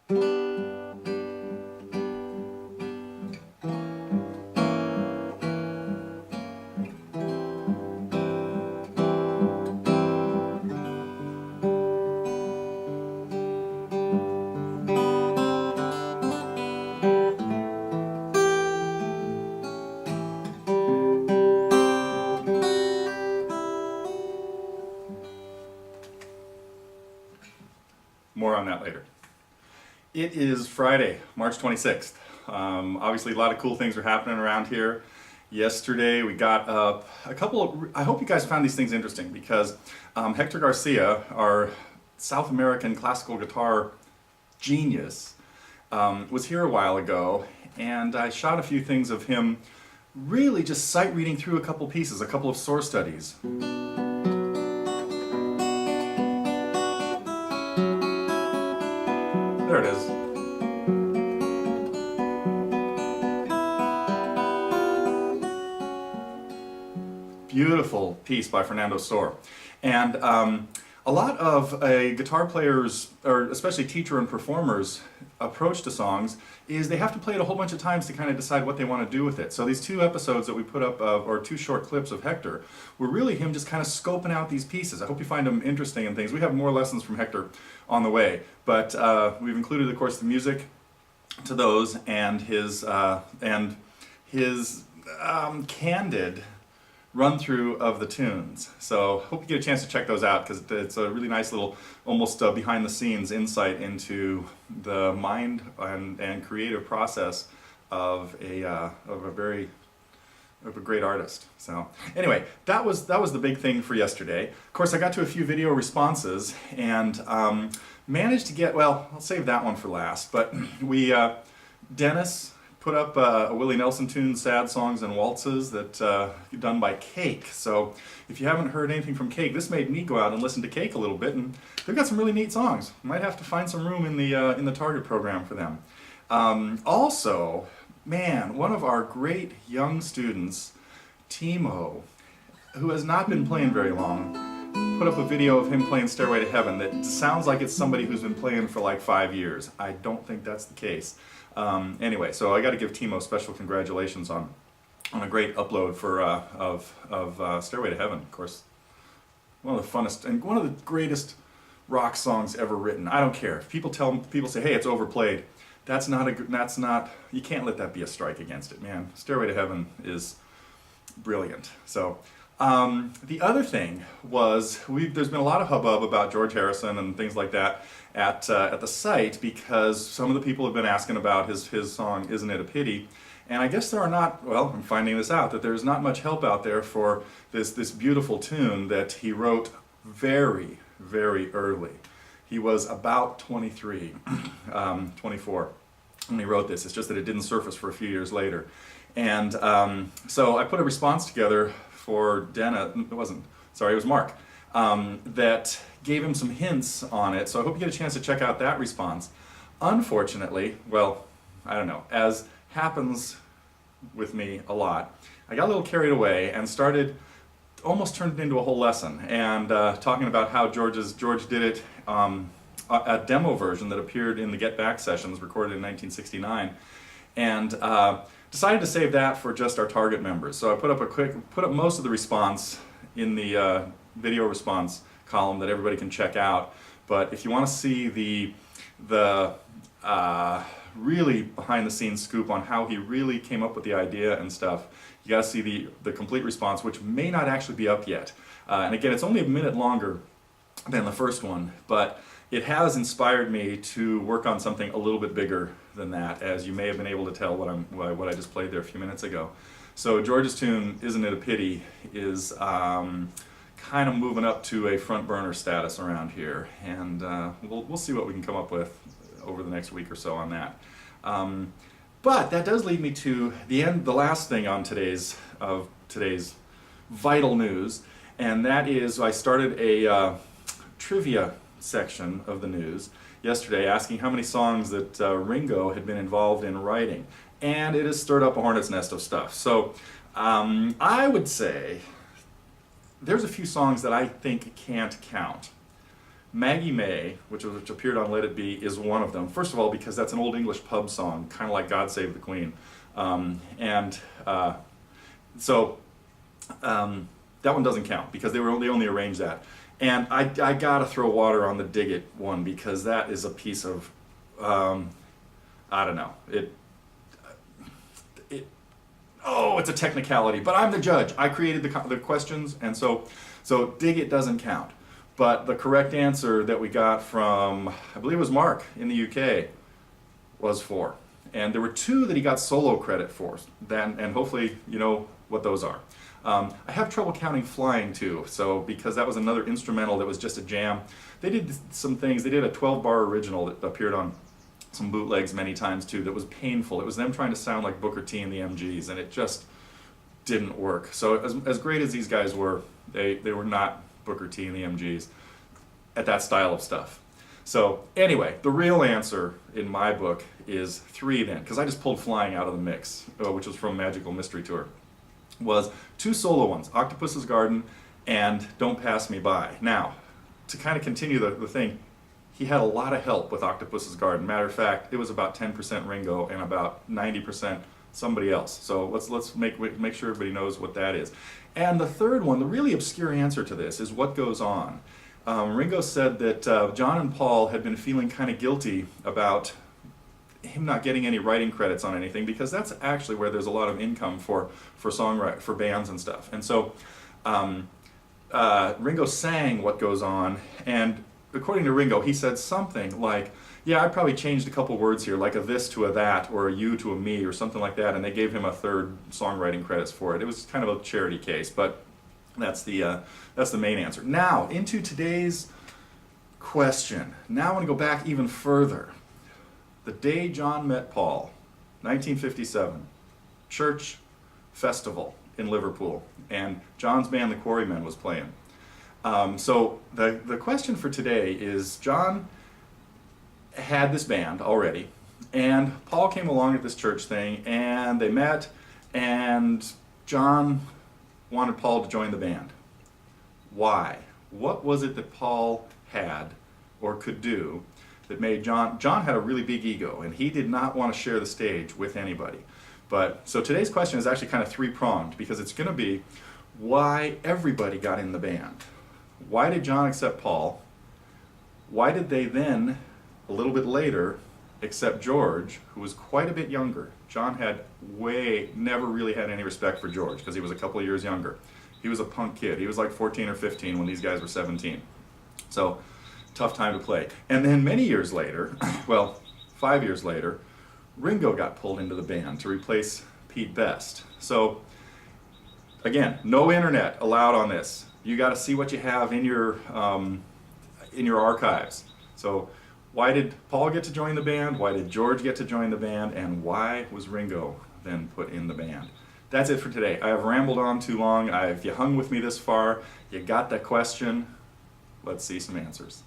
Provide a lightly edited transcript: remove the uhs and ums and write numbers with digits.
More on that later. It is Friday, March 26th. Obviously, a lot of cool things are happening around here. Yesterday, we got up a couple of... I hope you guys found these things interesting because Hector Garcia, our South American classical guitar genius, was here a while ago, and I shot a few things of him really just sight reading through a couple pieces, a couple of source studies. There it is. Beautiful piece by Fernando Sor. And a lot of guitar players, or especially teacher and performers, approach to songs is they have to play it a whole bunch of times to kind of decide what they want to do with it. So these two episodes that we put up, or two short clips of Hector, were really him just kind of scoping out these pieces. I hope you find them interesting and things. We have more lessons from Hector on the way, but we've included, of course, the music to those and his candid run-through of the tunes. So hope you get a chance to check those out because it's a really nice little, almost behind-the-scenes insight into the mind and creative process of a great artist. So anyway, that was the big thing for yesterday. Of course, I got to a few video responses and managed to get, well, I'll save that one for last, but we, Dennis put up a Willie Nelson tune, Sad Songs and Waltzes, that done by Cake. So if you haven't heard anything from Cake, this made me go out and listen to Cake a little bit, and they've got some really neat songs. Might have to find some room in the target program for them. Also, man, one of our great young students, Timo, who has not been playing very long, put up a video of him playing Stairway to Heaven that sounds like it's somebody who's been playing for like 5 years. I don't think that's the case. Anyway, so I got to give Timo special congratulations on a great upload for of Stairway to Heaven. Of course, one of the funnest and one of the greatest rock songs ever written. I don't care if people say, "Hey, it's overplayed." That's not. You can't let that be a strike against it, man. Stairway to Heaven is brilliant. So. The other thing was, there's been a lot of hubbub about George Harrison and things like that at the site because some of the people have been asking about his song, Isn't It a Pity? And I guess there are not, well, I'm finding this out, that there's not much help out there for this beautiful tune that he wrote very, very early. He was about 23, 24 when he wrote this. It's just that it didn't surface for a few years later. And so I put a response together for Dennis, it was Mark, that gave him some hints on it, so I hope you get a chance to check out that response. Unfortunately, well, I don't know, as happens with me a lot, I got a little carried away and almost turned it into a whole lesson, and talking about how George did it, a demo version that appeared in the Get Back sessions recorded in 1969, and decided to save that for just our target members. So I put up most of the response in the video response column that everybody can check out. But if you want to see the really behind-the-scenes scoop on how he really came up with the idea and stuff, you got to see the complete response, which may not actually be up yet. And again, it's only a minute longer than the first one, but it has inspired me to work on something a little bit bigger than that, as you may have been able to tell what I just played there a few minutes ago. So George's tune, Isn't It a Pity, is kind of moving up to a front burner status around here, and we'll see what we can come up with over the next week or so on that. But that does lead me to the last thing on today's vital news, and that is I started a trivia section of the news yesterday asking how many songs that Ringo had been involved in writing, and it has stirred up a hornet's nest of stuff. So I would say there's a few songs that I think can't count. Maggie May, which appeared on Let It Be, is one of them. First of all, because that's an Old English pub song, kind of like God Save the Queen. That one doesn't count because they only arranged that. And I gotta throw water on the Dig It one because that is a piece of, I don't know, it's a technicality, but I'm the judge. I created the questions, and so Dig It doesn't count. But the correct answer that we got from, I believe it was Mark in the UK, was 4. And there were 2 that he got solo credit for, and hopefully you know what those are. I have trouble counting Flying too, so because that was another instrumental that was just a jam. They did some things. They did a 12-bar original that appeared on some bootlegs many times too that was painful. It was them trying to sound like Booker T and the MGs, and it just didn't work. So as great as these guys were, they were not Booker T and the MGs at that style of stuff. So anyway, the real answer in my book is 3 then, because I just pulled Flying out of the mix, which was from Magical Mystery Tour. Was 2 solo ones, Octopus's Garden and Don't Pass Me By. Now, to kind of continue the thing, he had a lot of help with Octopus's Garden. Matter of fact, it was about 10% Ringo and about 90% somebody else. So let's make sure everybody knows what that is. And the third one, the really obscure answer to this, is What Goes On. Ringo said that John and Paul had been feeling kind of guilty about him not getting any writing credits on anything, because that's actually where there's a lot of income for bands and stuff. And so Ringo sang What Goes On, and according to Ringo, he said something like, yeah, I probably changed a couple words here, like a this to a that, or a you to a me, or something like that, and they gave him a 3rd songwriting credits for it. It was kind of a charity case, but that's the main answer. Now, into today's question. Now I want to go back even further. The day John met Paul, 1957, church festival in Liverpool, and John's band, the Quarrymen, was playing. So the question for today is, John had this band already, and Paul came along at this church thing, and they met, and John wanted Paul to join the band. Why? What was it that Paul had or could do that made John had a really big ego, and he did not want to share the stage with anybody. But so today's question is actually kind of 3-pronged, because it's going to be why everybody got in the band. Why did John accept Paul? Why did they then, a little bit later, accept George, who was quite a bit younger? John had never really had any respect for George because he was a couple of years younger. He was a punk kid. He was like 14 or 15 when these guys were 17. So, tough time to play. And then many years later, well, 5 years later, Ringo got pulled into the band to replace Pete Best. So, again, no internet allowed on this. You got to see what you have in your archives. So, why did Paul get to join the band? Why did George get to join the band? And why was Ringo then put in the band? That's it for today. I have rambled on too long. If you hung with me this far, you got that question. Let's see some answers.